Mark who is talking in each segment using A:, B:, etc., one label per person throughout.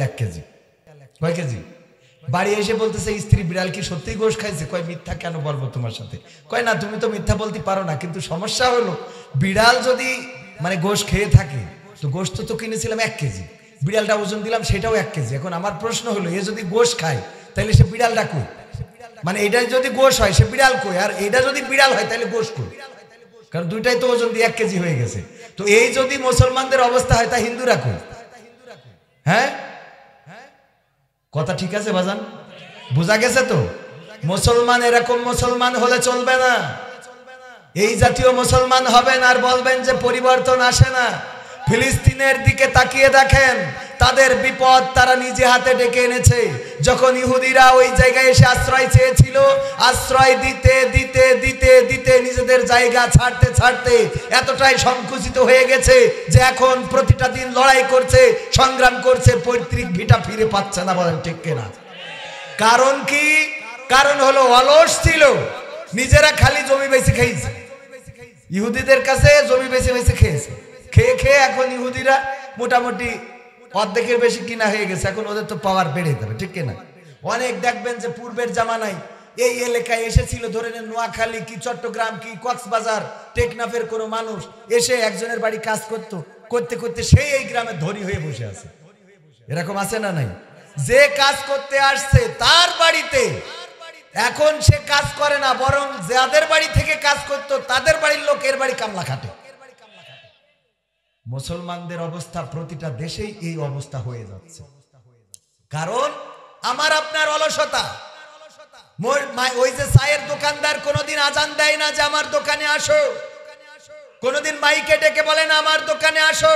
A: 1 KG. কয় KG? বাড়ি এসে বলতেছে স্ত্রী, বিড়াল কি সত্যি গোশ খাইছে? কয় মিথ্যা কেন বলবো তোমার সাথে? কয় না, তুমি তো মিথ্যা বলতে পারো না, কিন্তু সমস্যা হলো বিড়াল যদি মানে গোশ খেয়ে থাকে, তো গোশত তো কিনেছিলাম 1 কেজি, বিড়ালটা ওজন দিলাম সেটাও 1 কেজি। এখন আমার প্রশ্ন হলো, এ যদি গোশ খায় তাহলে সে বিড়ালটা কই? মানে এটা যদি গোশ হয় সে বিড়াল কই, আর এটা যদি বিড়াল হয় তাহলে গোশ কই? কারণ দুইটাই তো ওজন দিয়ে 1 কেজি হয়ে গেছে। তো এই যদি মুসলমানদের অবস্থা হয় তা হিন্দুরা কই? হ্যাঁ, কথা ঠিক আছে বাজান? বোঝা গেছে তো? মুসলমান এরকম মুসলমান হলে চলবে না, এই জাতীয় মুসলমান হবেন আর বলবেন যে পরিবর্তন আসে না। ফিলিস্তিনের দিকে তাকিয়ে দেখেন, তাদের বিপদ তারা নিজে হাতে ডেকে এনেছে। যখন ইহুদিরা ওই জায়গায় এসে আশ্রয় চেয়েছিল, আশ্রয় দিতে দিতে দিতে দিতে নিজেদের জায়গা ছাড়তে ছাড়তে এতটাই সংকুচিত হয়ে গেছে যে এখন প্রতিটা দিন লড়াই করছে, সংগ্রাম করছে, পৈতৃক ভিটা ফিরে পাচ্ছে না। বলেন ঠিক কিনা? কারণ কি? কারণ হলো অলস ছিল, নিজেরা খালি জমি বেশি খেয়েছে, ইহুদিদের কাছে জমি বেশি বেশি খেয়েছে, খেয়ে খেয়ে এখন ইহুদিরা মোটামুটি অর্ধেকের বেশি কিনা হয়ে গেছে। এখন ওদের তো পাওয়ার বেড়ে যাবে, ঠিক কিনা? অনেক দেখবেন যে পূর্বের জামানায় এই এলাকায় এসেছিল, ধরে নেন নোয়াখালী কি চট্টগ্রাম কি কক্সবাজার টেকনাফের কোনো মানুষ এসে একজনের বাড়ি কাজ করতো, করতে করতে সেই এই গ্রামে ধনী হয়ে বসে আছে। এরকম আছে না নাই? যে কাজ করতে আসছে তার বাড়িতে এখন সে কাজ করে না, বরং যাদের বাড়ি থেকে কাজ করতো তাদের বাড়ির লোক এর বাড়ি কামলা খাটে। মুসলমানদের অবস্থা প্রতিটা দেশেই এই অবস্থা হয়ে যাচ্ছে, কারণ আমার আপনার অলসতা। ওই যে চায়ের দোকানদার কোনোদিন আজান দেয় না যে আমার দোকানে আসো, কোনোদিন মাইকে ডেকে বলে না আমার দোকানে আসো।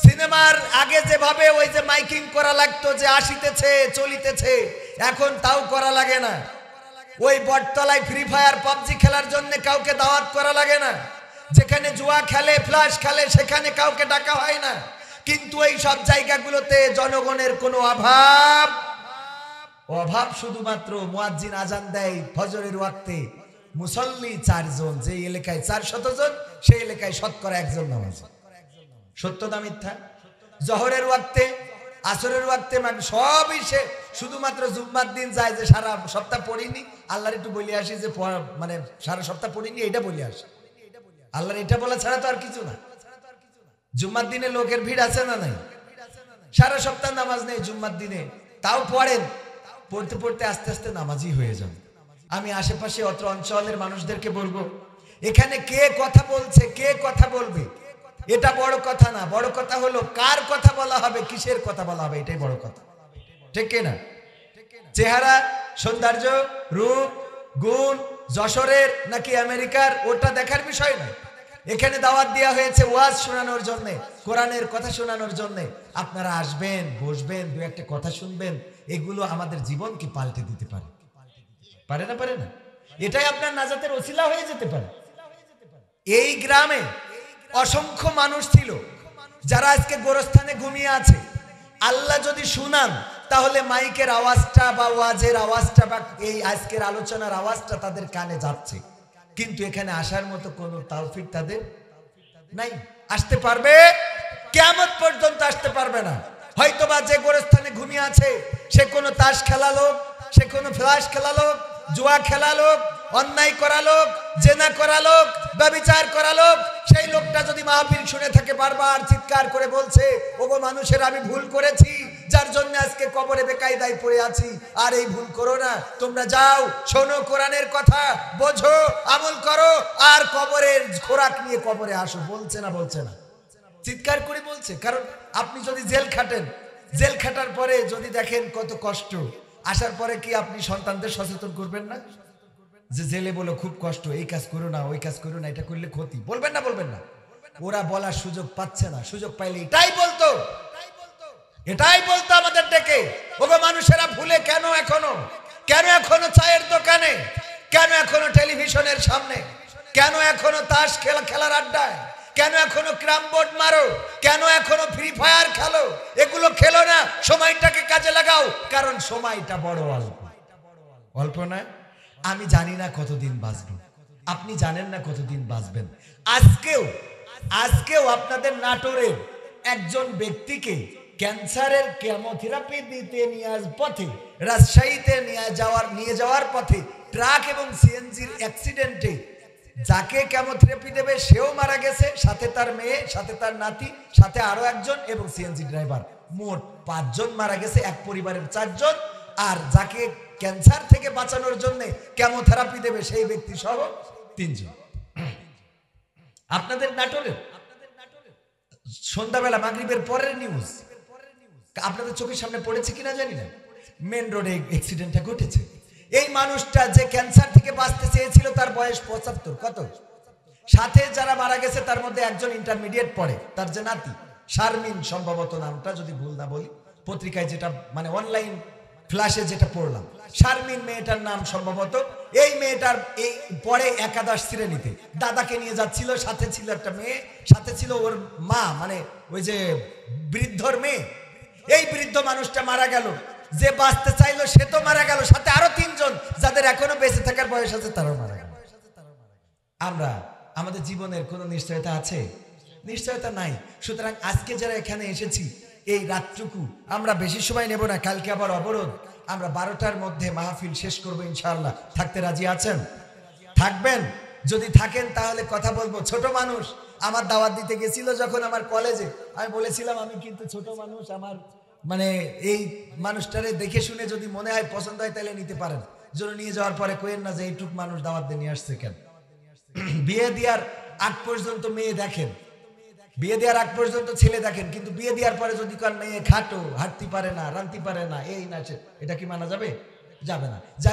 A: সিনেমার আগে যেভাবে ওই যে মাইকিং করা লাগতো যে আসিতেছে চলিতেছে, এখন তাও করা লাগে না। ওই বটতলায় ফ্রি ফায়ার পাবজি খেলার জন্য কাউকে দাওয়াত করা লাগে না, যেখানে জুয়া খেলে ফ্ল্যাশ খেলে সেখানে কাউকে ডাকা হয় না। কিন্তু এই সব জায়গাগুলোতে জনগণের কোনো অভাব শুধুমাত্র মুয়াজ্জিন আজান দেয় ফজরের ওয়াক্তে, মুসল্লি 4 জন, যে এলাকায় 400 জন সেই এলাকায় শতকরা 1 জন নামাজি। সত্য না মিথ্যা? জোহরের ওয়াক্তে আসরের ওয়াক্তে মানে সবই সে শুধুমাত্র জুম্মার দিন যায় যে সারা সপ্তাহ পড়িনি, আল্লাহর একটু বলে আসি যে মানে সারা সপ্তাহ পড়িনি এটা বলে আসি, আল্লাহর এটা বলা ছাড়া তো আর কিছু না। জুম্মার দিনে লোকের ভিড় আছে না নাই? সারা সপ্তাহ নামাজ নেই, জুম্মার দিনে তাও পড়েন, পড়তে পড়তে আস্তে আস্তে নামাজি হয়ে যান। আমি আশেপাশে অত্র অঞ্চলের মানুষদেরকে বলবো, এখানে কে কথা বলছে কে কথা বলবে এটা বড় কথা না, বড় কথা হলো কার কথা বলা হবে, কিসের কথা বলা হবে, এটাই বড় কথা, ঠিক কিনা? চেহারা, সৌন্দর্য, রূপ, গুণ যশোরের নাকি আমেরিকার ওটা দেখার বিষয় না। এখানে দাওয়াত দেওয়া হয়েছে ওয়াজ শোনানোর জন্য, কোরআনের কথা শোনানোর জন্য। আপনারা আসবেন, বসবেন, দু একটা কথা শুনবেন, এগুলো আমাদের জীবনকে পাল্টে দিতে পারে। পারে না? পারে না? এটাই আপনার নাজাতের ওসিলা হয়ে যেতে পারে। এই গ্রামে অসংখ্য মানুষ ছিল যারা আজকে গোরস্থানে ঘুমিয়ে আছে। আল্লাহ যদি শুনান তাহলে মাইকের আওয়াজটা বা ওয়াজের আওয়াজটা বা এই আজকের আলোচনার আওয়াজটা তাদের কানে যাচ্ছে, কিন্তু এখানে আসার মতো কোনো তৌফিক তাদের নাই। আসতে পারবে? কিয়ামত পর্যন্ত আসতে পারবে না। হয়তোবা যে গোরস্থানে ঘুমিয়ে আছে সে কোনো তাস খেলা লোক, সে কোনো ফ্ল্যাশ খেলা লোক, জুয়া খেলা লোক, অন্যায় করা লোক, জেনা করা লোক, ব্যভিচার করা লোক, সেই লোকটা যদি মাহফিল শুনে থাকে বারবার চিৎকার করে বলছে, ওগো মানুষের আমি ভুল করেছি, যার জন্য আজকে কবরে বেকায়দায় পড়ে আছি, আর এই ভুল করো না, তোমরা যাও শোনো কোরআনের কথা, বোঝো, আমল করো, আর কবরের খোরাক নিয়ে কবরে আসো। বলছে না? বলছে না? চিৎকার করে বলছে। কারণ আপনি যদি জেল খাটেন, জেল খাটার পরে যদি দেখেন কত কষ্ট, আসার পরে কি আপনি সন্তানদের সচেতন করবেন না যে জেলে বলো খুব কষ্ট, এই কাজ করো না, ওই কাজ করো না, এটা করলে ক্ষতি? বলবেন না? বলবেন না? ওরা বলার সুযোগ পাচ্ছে না, সুযোগ পাইলে এটাই বলতো, এটাই বলতো আমাদের ডেকে, ওগো মানুষেরা ভুলে কেন এখনো চায়ের দোকানে, কেন এখনো টেলিভিশনের সামনে, কেন এখনো তাস খেলার আড্ডায়, কেন এখনো ক্যারাম বোর্ড মারো, কেন এখনো ফ্রি ফায়ার খেলো? এগুলো খেলো না, সময়টাকে কাজে লাগাও, কারণ সময়টা বড় অল্প। অল্প না? আমি জানি না কতদিন বাঁচব, আপনি জানেন না কতদিন বাঁচবেন। আজকেও আপনাদের নাটোরের একজন ব্যক্তিকে ক্যান্সারের কেমোথেরাপি দিতে পথে রাজশাহীতে নিয়ে যাওয়ার পথে ট্রাক এবং সিএনজির অ্যাক্সিডেন্টে যাকে কেমোথেরাপি দেবে সেও মারা গেছে, সাথে তার মেয়ে, সাথে তার নাতি, সাথে আরো একজন এবং সিএনজি ড্রাইভার। মোট 5 জন মারা গেছে, এক পরিবারের 4 জন। আর যাকে ক্যান্সার থেকে বাঁচানোর জন্য কেমোথেরাপি দেবে সেই ব্যক্তি সহ 3 জন। আপনাদের নাটোরের সন্ধ্যাবেলা মাগরিবের পরের নিউজ আপনাদের চোখের সামনে পড়েছে কিনা জানি না, মেন রোডে অ্যাক্সিডেন্টটা ঘটেছে। এই মানুষটা যে ক্যান্সার থেকে বাঁচতে চেয়েছিল তার বয়স 75। কত? সাথে যারা মারা গেছে তার মধ্যে একজন ইন্টারমিডিয়েট পড়ে, তার যে নাতি শারমিন সম্ভবত নামটা, যদি ভুল না বলি, পত্রিকায় যেটা মানে অনলাইন ফ্ল্যাশে যেটা পড়লাম, শারমিন মেয়েটার নাম সম্ভবত। এই মেয়েটার এই পরে একাদশ শ্রেণীতে দাদাকে নিয়ে যাচ্ছিল, সাথে ছিল একটা মেয়ে, সাথে ছিল ওর মা, মানে ওই যে বৃদ্ধর মেয়ে। এই বৃদ্ধ মানুষটা মারা গেল, যে বাঁচতে চাইলো সে তো মারা গেল, সাথে আরো 3 জন যাদের এখনো বেঁচে থাকার বয়স আছে তারাও মারা গেল। আমরা আমাদের জীবনের কোনো নিশ্চয়তা আছে? নিশ্চয়তা নাই। সুতরাং আজকে যারা এখানে এসেছি এই রাতটুকু আমরা বেশি সময় নেব না, কালকে আবার অবরোধ। আমরা 12টার মধ্যে মাহফিল শেষ করবো ইনশাআল্লাহ। থাকতে রাজি আছেন? থাকবেন? যদি থাকেন তাহলে কথা বলবো। ছোট মানুষ আমার দাওয়াত দিতে গেছিল যখন আমার কলেজে, আমি বলেছিলাম আমি কিন্তু ছোট মানুষ, আমার মানে এই মানুষটারে দেখে শুনে যদি মনে হয় পছন্দ হয় তাহলে নিতে পারেন। জন্য নিয়ে যাওয়ার পরে কইেন না যে এইটুক মানুষ দাওয়াত দিয়ে নিয়ে আসছে কেন। বিয়ে দেওয়ার আগ পর্যন্ত মেয়ে দেখেন, বিয়ে দেওয়ার আগ পর্যন্ত ছেলে দেখেন, কিন্তু বিয়ে দেওয়ার পরে যদি কার মেয়ে খাটো, হাঁটতে পারে না, রাঁধতে পারে না, এই না, এটা কি মানা যাবে? যাবে না।